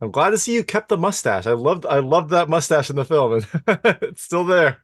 I'm glad to see you kept the mustache. I loved that mustache in the film, and it's still there.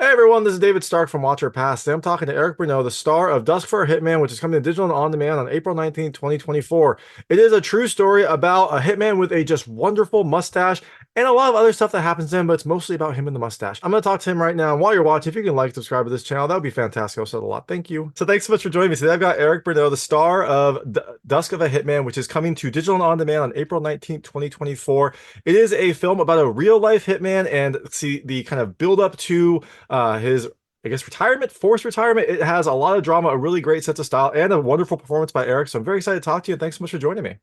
Hey everyone, this is David Stark from Watcher Pass. Today I'm talking to Éric Bruneau, the star of Dusk for a Hitman, which is coming to digital and on demand on April 19th, 2024. It is a true story about a hitman with a just wonderful mustache and a lot of other stuff that happens to him, but it's mostly about him and the mustache. I'm going to talk to him right now. And while you're watching, if you can like, subscribe to this channel, that would be fantastic. I'll say a lot. Thank you. So thanks so much for joining me today. I've got Éric Bruneau, the star of Dusk of a Hitman, which is coming to digital and on demand on April 19th, 2024. It is a film about a real life hitman and see the kind of build up to his I guess retirement, forced retirement. It has a lot of drama, a really great sense of style, and a wonderful performance by Éric. So I'm very excited to talk to you. And thanks so much for joining me.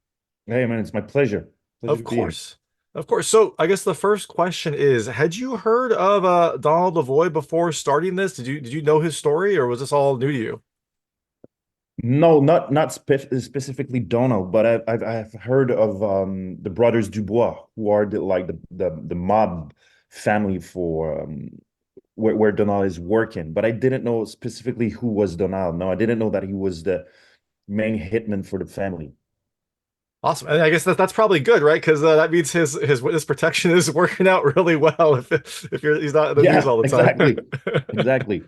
Hey man, it's my pleasure. Pleasure Of to be here. course. Of course. So I guess the first question is, had you heard of Donald Lavoie before starting this? Did you know his story, or was this all new to you? No, not specifically Donald, but I've heard of the brothers Dubois, who are the mob family for where Donald is working. But I didn't know specifically who was Donald. No, I didn't know that he was the main hitman for the family. Awesome. And I guess that's probably good, right? Because that means his witness protection is working out really well if he's not in the news Yeah, all the exactly. time. Exactly.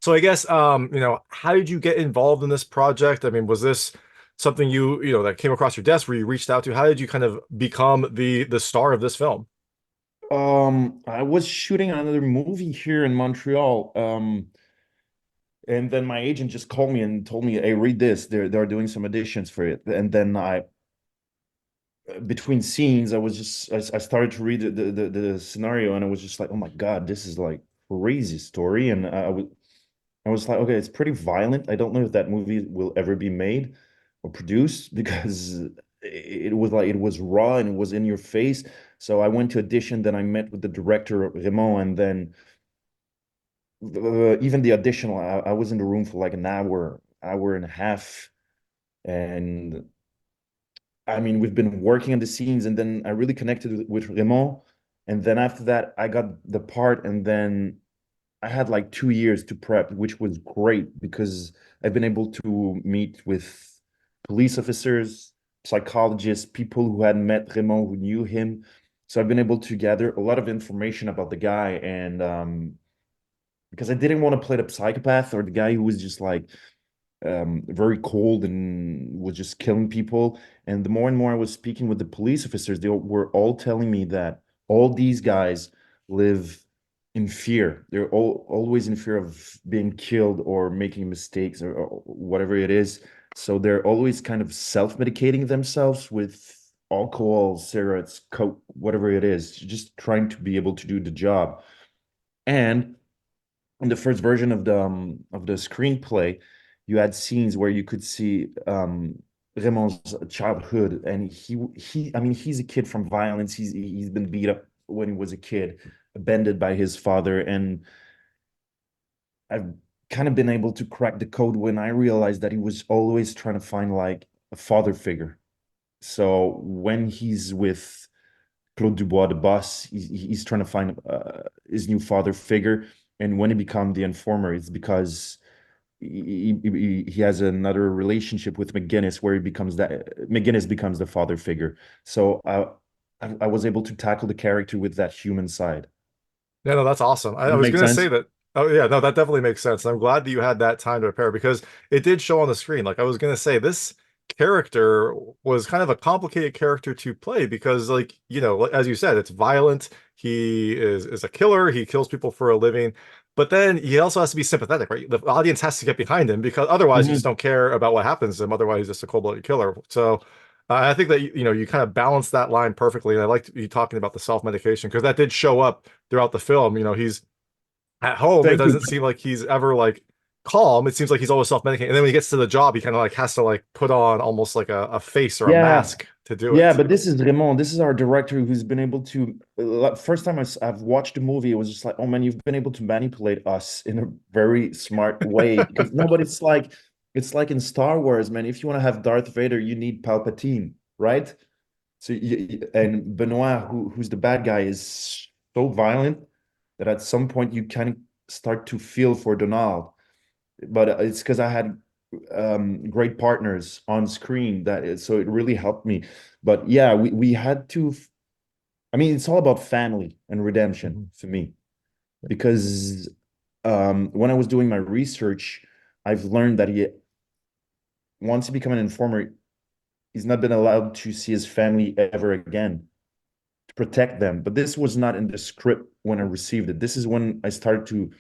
So I guess how did you get involved in this project? I mean, was this something that came across your desk where you reached out to? How did you kind of become the star of this film? I was shooting another movie here in Montreal. And then my agent just called me and told me, "Hey, read this. They're doing some additions for it." And then between scenes, I started to read the scenario, and I was just like, "Oh my God, this is like crazy story." And I was like, "Okay, it's pretty violent. I don't know if that movie will ever be made or produced because it was raw and it was in your face." So I went to audition. Then I met with the director Raymond, and then even the audition, I was in the room for like an hour and a half. And I mean, we've been working on the scenes, and then I really connected with Raymond. And then after that, I got the part, and then I had like 2 years to prep, which was great because I've been able to meet with police officers, psychologists, people who had met Raymond, who knew him. So I've been able to gather a lot of information about the guy, and because I didn't want to play the psychopath or the guy who was just like very cold and was just killing people. And the more and more I was speaking with the police officers, they were all telling me that all these guys live in fear. They're always in fear of being killed or making mistakes or whatever it is. So they're always kind of self-medicating themselves with alcohol, cigarettes, coke, whatever it is, just trying to be able to do the job. And in the first version of the screenplay, you had scenes where you could see Raymond's childhood, and I mean, he's a kid from violence. He's been beat up when he was a kid, abandoned by his father, and I've kind of been able to crack the code when I realized that he was always trying to find like a father figure. So when he's with Claude Dubois, the boss, he's trying to find his new father figure. And when he becomes the informer, it's because he has another relationship with McGinnis where he becomes that McGinnis becomes the father figure. So I was able to tackle the character with that human side. Yeah, no, that's awesome. I Does it was make gonna say sense? that. Oh yeah, no, that definitely makes sense. I'm glad that you had that time to prepare because it did show on the screen. Like I was gonna say, this character was kind of a complicated character to play because, like, as you said, it's violent. He is a killer. He kills people for a living. But then he also has to be sympathetic, right? The audience has to get behind him because otherwise you just Mhm. don't care about what happens to him. Otherwise, he's just a cold-blooded killer. So I think that you kind of balance that line perfectly. And I liked you talking about the self-medication because that did show up throughout the film. He's at home. It Thank you. doesn't seem like he's ever like calm. It seems like he's always self-medicating. And then when he gets to the job, he kind of like has to like put on almost like a face or a Yeah. mask to do Yeah, it. but this is Raymond. This is our director who's been able to. First time I've watched the movie, it was just like, oh man, you've been able to manipulate us in a very smart way. Because no, but it's like in Star Wars, man. If you want to have Darth Vader, you need Palpatine, right? So and Benoît, who's the bad guy, is so violent. that at some point you kind of start to feel for Donald. But it's because I had great partners on screen so it really helped me. But yeah, we had to. I mean, it's all about family and redemption Mhm. for me because when I was doing my research, I've learned that once he became an informer, he's not been allowed to see his family ever again to protect them. But this was not in the script when I received it. This is when I started to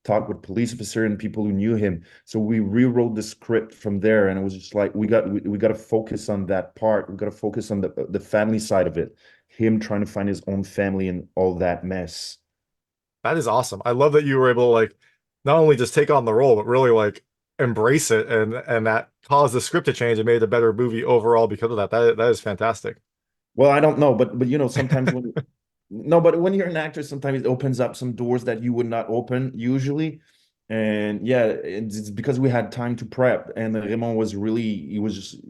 talk with police officer and people who knew him. So we rewrote the script from there, and it was just like we got to focus on that part. We got to focus on the family side of it. Him trying to find his own family and all that mess. That is awesome. I love that you were able to like not only just take on the role, but really like embrace it and that caused the script to change and made it a better movie overall because of that. That is fantastic. Well, I don't know, but sometimes when no, but when you're an actor, sometimes it opens up some doors that you would not open usually. And yeah, it's because we had time to prep, and Raymond was really he was just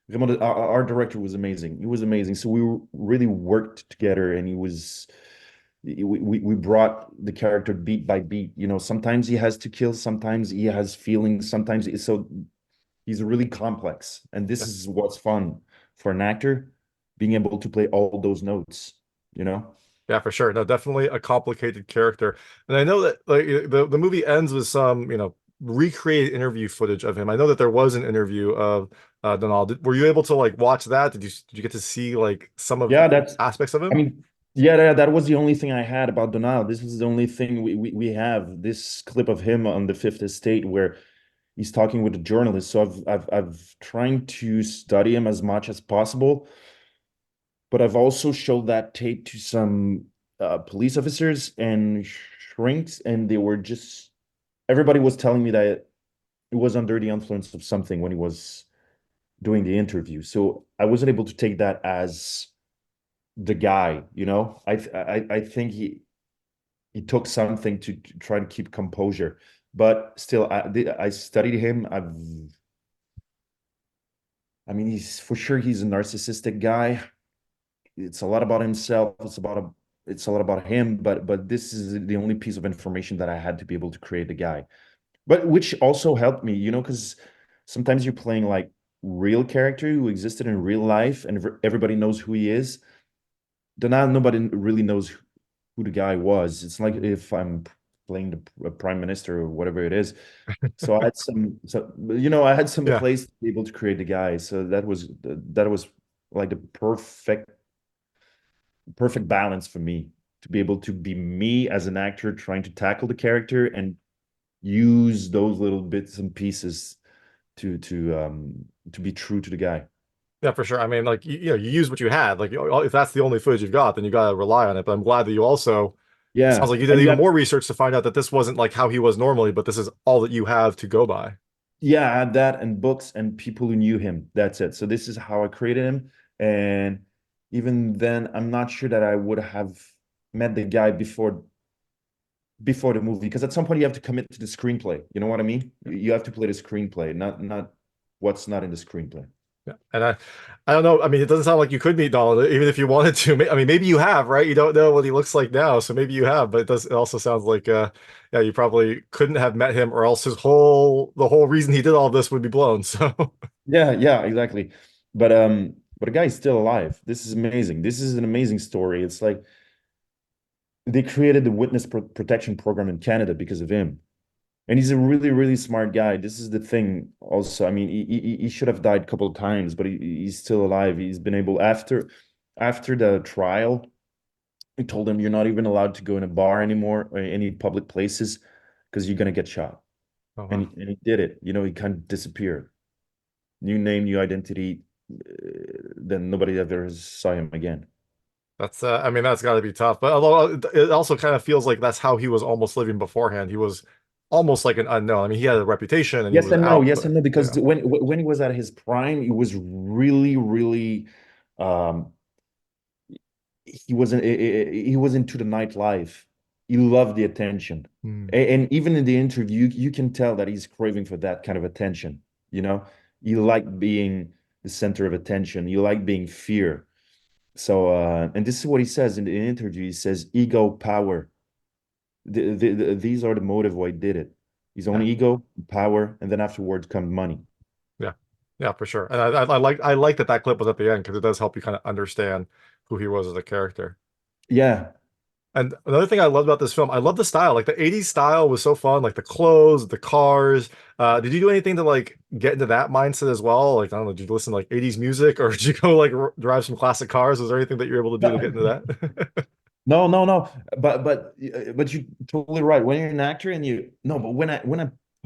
Raymond, our director was amazing. He was amazing. So we really worked together, and we brought the character beat by beat. Sometimes he has to kill, sometimes he has feelings, so he's really complex, and this is what's fun for an actor, being able to play all those notes, you know? Yeah, for sure. No, definitely a complicated character. And I know that like the movie ends with some, recreated interview footage of him. I know that there was an interview of Donald. Were you able to like watch that? Did you get to see like some of Yeah, aspects of I him? mean, yeah, that was the only thing I had about Donald. This is the only thing we have this clip of him on the Fifth Estate where he's talking with a journalist. So I've trying to study him as much as possible, but I've also showed that tape to some police officers and shrinks, and they were just everybody was telling me that it was under the influence of something when he was doing the interview. So I wasn't able to take that as the guy. I think he took something to try to keep composure, but still, I studied him. I mean, he's a narcissistic guy. It's a lot about himself. It's a lot about him. But this is the only piece of information that I had to be able to create the guy. But which also helped me, because sometimes you're playing like real character who existed in real life, and everybody knows who he is. Then now nobody really knows who the guy was. It's like Mhm. if I'm playing the prime minister or whatever it is. So I had some Yeah, place to be able to create the guy. So that was like the perfect balance for me to be able to be me as an actor trying to tackle the character and use those little bits and pieces to be true to the guy. yeah, for sure. I mean, like you use what you had. Like if that's the only footage you've got, then you gotta rely on it. But I'm glad that you also. It sounds Yeah, like you did and you even have more research to find out that this wasn't like how he was normally, but this is all that you have to go by. yeah, I had that and books and people who knew him. That's it. So this is how I created him. And even then, I'm not sure that I would have met the guy before the movie, because at some point you have to commit to the screenplay. You know what I mean? You have to play the screenplay, not what's not in the screenplay. Yeah. And I don't know. I mean, it doesn't sound like you could meet Donald, even if you wanted to. I mean, maybe you have, right? You don't know what he looks like now, so maybe you have. But it also sounds like, yeah, you probably couldn't have met him, or else the whole reason he did all this would be blown. So, Yeah, yeah, exactly. But the guy is still alive. This is amazing. This is an amazing story. It's like they created the witness protection program in Canada because of him. And he's a really, really smart guy. This is the thing also. I mean, he should have died a couple of times, but he's still alive. He's been able after the trial, he told him you're not even allowed to go in a bar anymore or any public places because you're gonna get shot. oh, And wow. he did it. He kind of disappeared. New name, new identity. Then nobody ever saw him again. I mean, that's got to be tough. But although it also kind of feels like that's how he was almost living beforehand. He was almost like an unknown. I mean, he had a reputation and he Yes was and no, out, yes but and no, because when he was at his prime, he was really, really um he was into the nightlife. He loved the attention. Hmm. And even in the interview, you can tell that he's craving for that kind of attention. You know, he liked being the center of attention. He liked being fear. So and this is what he says in the interview. He says ego power. These are the motive why he did it. His own Yeah, ego, power, and then afterwards come money. yeah, yeah, for sure. And I like that that clip was at the end because it does help you kind of understand who he was as a character. Yeah. And another thing I loved about this film, I love the style. Like the 80s style was so fun, like the clothes, the cars. Did you do anything to like get into that mindset as well? Like, I don't know, did you listen to like 80s music or did you go like drive some classic cars? Was there anything that you're able to do to get into that? No, no, no. But you're totally right. When you're an actor and you no, but when I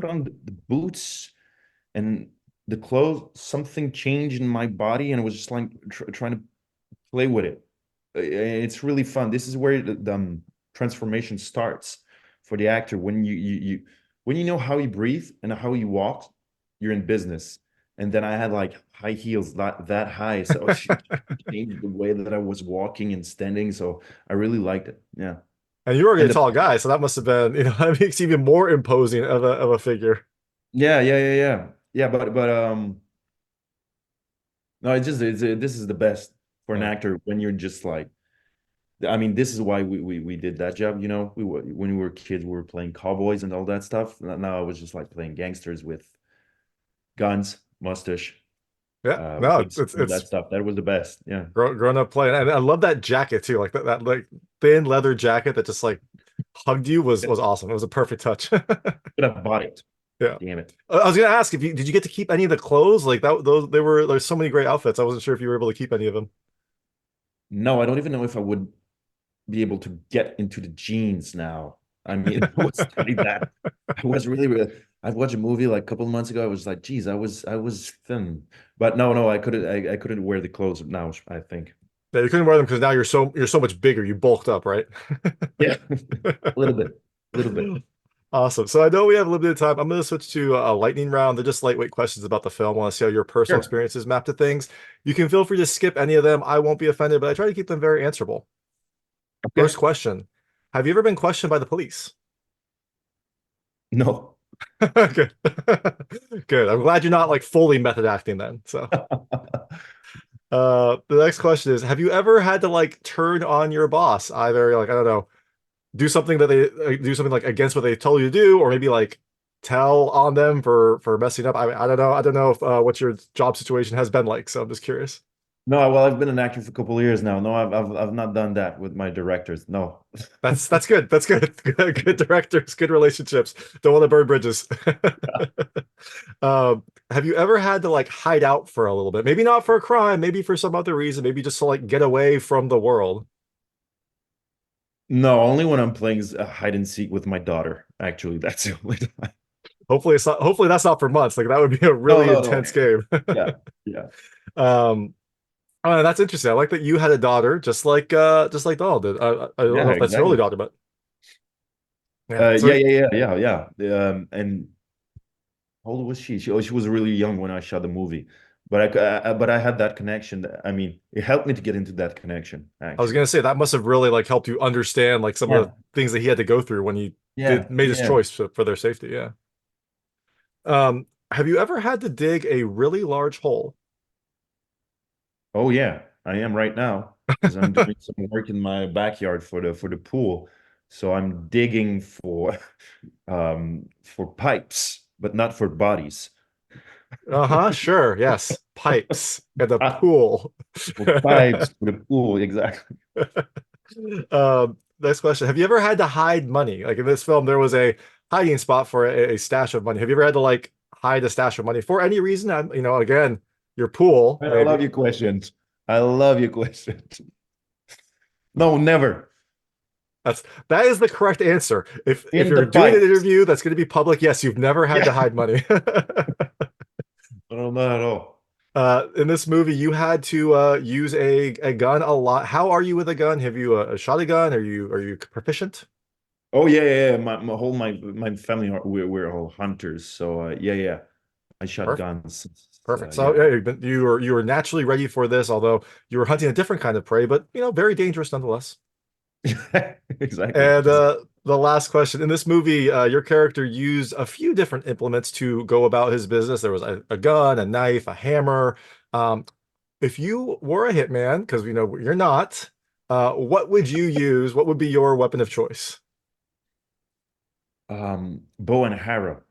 put on the boots and the clothes, something changed in my body, and it was just like trying to play with it. It's really fun. This is where the transformation starts for the actor. When when you know how he breathes and how he walks, you're in business. And then I had like high heels that high, so it changed the way that I was walking and standing. So I really liked it. Yeah, And you were a and the tall guy, so that must have been, that makes you even more imposing of a figure. yeah. But no, this is the best for an Yeah. actor when you're just like. I mean, this is why we did that job. You know, when we were kids, we were playing cowboys and all that stuff. Now I was just like playing gangsters with guns, mustache, Yeah. No, big all that stuff. That was the best. Yeah, grown up playing. And I love that jacket too. Like that like thin leather jacket that just like hugged you was awesome. It was a perfect touch. could have bought it. Yeah. Damn it. I was gonna ask if you did you get to keep any of the clothes? Like that those they were there's so many great outfits. I wasn't sure if you were able to keep any of them. No, I don't even know if I would be able to get into the jeans now. I mean, it was like that. I was really. I watched a movie like a couple of months ago. I was like, geez, I was thin, but no, I couldn't wear the clothes now. I think. Yeah, you couldn't wear them because now you're so much bigger. You bulked up, right? Yeah, a little bit, a little bit. Awesome. So I know we have limited time. I'm going to switch to a lightning round. They're just lightweight questions about the film. I want to see how your personal Sure. experiences map to things. You can feel free to skip any of them. I won't be offended, but I try to keep them very answerable. First Okay. question. Have you ever been questioned by the police? No. Good. Good. I'm glad you're not like fully method acting then. So, the next question is, have you ever had to like turn on your boss? Either like, I don't know, do something that they do something like against what they told you to do, or maybe like tell on them for messing up. I don't know. I don't know if what your job situation has been like. So I'm just curious. No, well, I've been an actor for a couple of years now. No, I've not done that with my directors. No. That's good. That's good. Good directors, good relationships. Don't want to burn bridges. Have you ever had to like hide out for a little bit? Maybe not for a crime, maybe for some other reason, maybe just to like get away from the world. No, only when I'm playing hide and seek with my daughter. Actually, that's the only time. Hopefully it's not, hopefully that's not for months. Like that would be a No, really no, no. intense game. Yeah, yeah. Um, that's interesting. I like that you had a daughter, just like Donald did. I don't know Yeah, if that's your only exactly. daughter, but yeah. Yeah, So yeah. And how old was she? She was really young when I shot the movie, but I had that connection. I mean, it helped me to get into that connection, I was actually. gonna say that must have really like helped you understand like some of Yeah, the things that he had to go through when he yeah, made his yeah. choice for their safety. Yeah. Have you ever had to dig a really large hole? Oh yeah, I am right now because I'm doing some work in my backyard for the pool. So I'm digging for pipes, but not for bodies. Uh-huh, sure, yes. Pipes and a Ah, pool. for pipes for the pool, exactly. Next question. Have you ever had to hide money? Like in this film, there was a hiding spot for a stash of money. Have you ever had to like hide a stash of money for any reason? Again, your pool, I love maybe. your questions. I love your questions. No, never. That is the correct answer. If In the you're doing an pipes. interview that's going to be public, yes, you've never had to Yeah. hide money. No, not at all. In this movie, you had to use a gun a lot. How are you with a gun? Have you shot a gun? Are you proficient? Oh yeah. My family we're all hunters. So yeah. I shot Perfect. guns. Perfect. So Yeah. yeah, you were naturally ready for this, although you were hunting a different kind of prey, but very dangerous nonetheless. Exactly. And the last question in this movie, your character used a few different implements to go about his business. There was a gun, a knife, a hammer. Um, if you were a hitman, because you're not, what would you use? What would be your weapon of choice? Bow and arrow.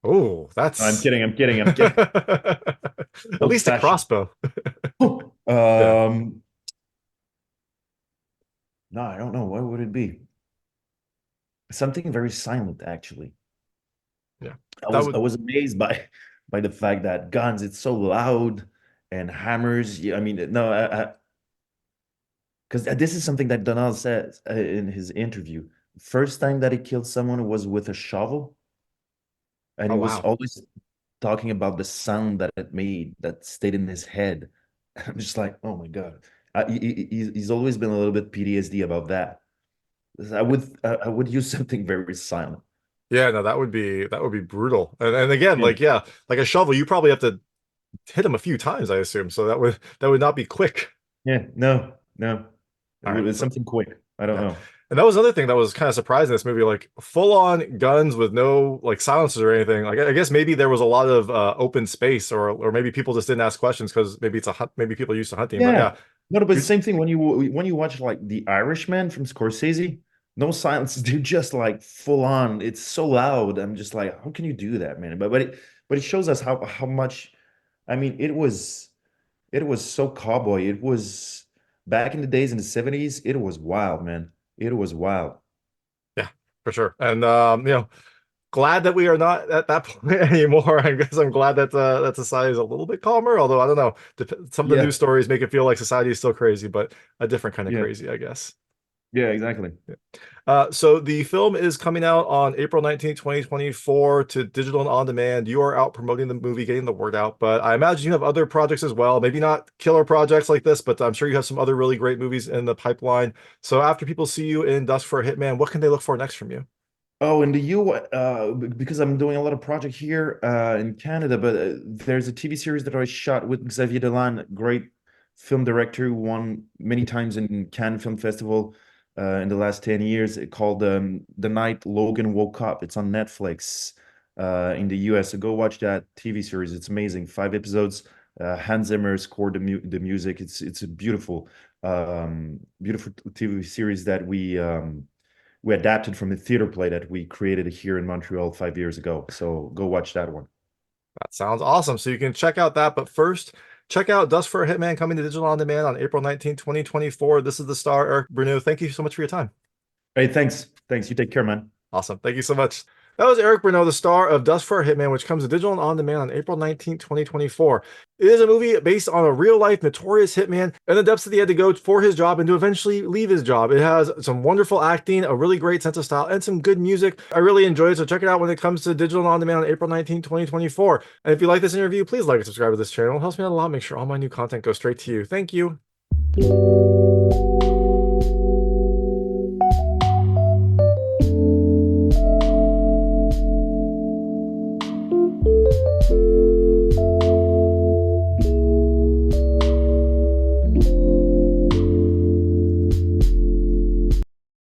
Oh, No, I'm that's kidding. I'm kidding. I'm kidding. at Old least a fashioned. crossbow. Yeah, Um, no, I don't know. What would it be? Something very silent, actually. yeah. I That was I would, was amazed by the fact that guns, it's so loud, and hammers. Yeah, I mean, no, because this is something that Donald says in his interview. First time that he killed someone was with a shovel, and oh he was wow. always talking about the sound that it made that stayed in his head. I'm just like, oh my God. He's always been a little bit PTSD about that. I would use something very silent. Yeah, no, that would be brutal. And again, Yeah. like yeah, like a shovel, you probably have to hit him a few times, I assume. So that would not be quick. Yeah. No, no. All right. It's something quick. I don't Yeah. know. And that was another thing that was kind of surprising in this movie, like full on guns with no like silencers or anything. Like I guess maybe there was a lot of open space or maybe people just didn't ask questions because maybe it's a hunt, maybe people used to hunting. But Yeah. yeah, No, but you're, same thing when you watch like The Irishman from Scorsese, no silence. They're just like full on. It's so loud. I'm just like, how can you do that, man? But it shows us how much. I mean, it was so cowboy. It was back in the days in the 70s. It was wild, man. It was wild. yeah, for sure. And glad that we are not at that point anymore. I guess I'm glad that that society is a little bit calmer. Although I don't know, some of the Yeah. news stories make it feel like society is still crazy, but a different kind of Yeah. crazy, I guess. Yeah, exactly. So the film is coming out on April 19th, 2024 to digital and on demand. You are out promoting the movie, getting the word out, but I imagine you have other projects as well. Maybe not killer projects like this, but I'm sure you have some other really great movies in the pipeline. So after people see you in Dusk for a Hitman, what can they look for next from you? Oh, in the because I'm doing a lot of project here in Canada, but there's a TV series that I shot with Xavier Dolan, great film director who won many times in Cannes Film Festival in the last 10 years, called The Night Logan Woke Up. It's on Netflix in the US. So go watch that TV series. It's amazing. 5 episodes. Hans Zimmer scored the music. It's a beautiful TV series that we adapted from a theater play that we created here in Montreal 5 years ago. So go watch that one. That sounds awesome. So you can check out that. But first, check out Dust for a Hitman coming to digital on demand on April 19th, 2024. This is the star, Éric Bruneau. Thank you so much for your time. Hey, thanks. Thanks. You take care, man. Awesome. Thank you so much. That was Éric Bruneau, the star of Dust for a Hitman, which comes to digital and on demand on April 19th, 2024. It is a movie based on a real life notorious hitman and the depths that he had to go for his job and to eventually leave his job. It has some wonderful acting, a really great sense of style, and some good music. I really enjoyed it. So check it out when it comes to digital and on demand on April 19th, 2024. And if you like this interview, please like and subscribe to this channel. It helps me out a lot. Make sure all my new content goes straight to you. Thank you.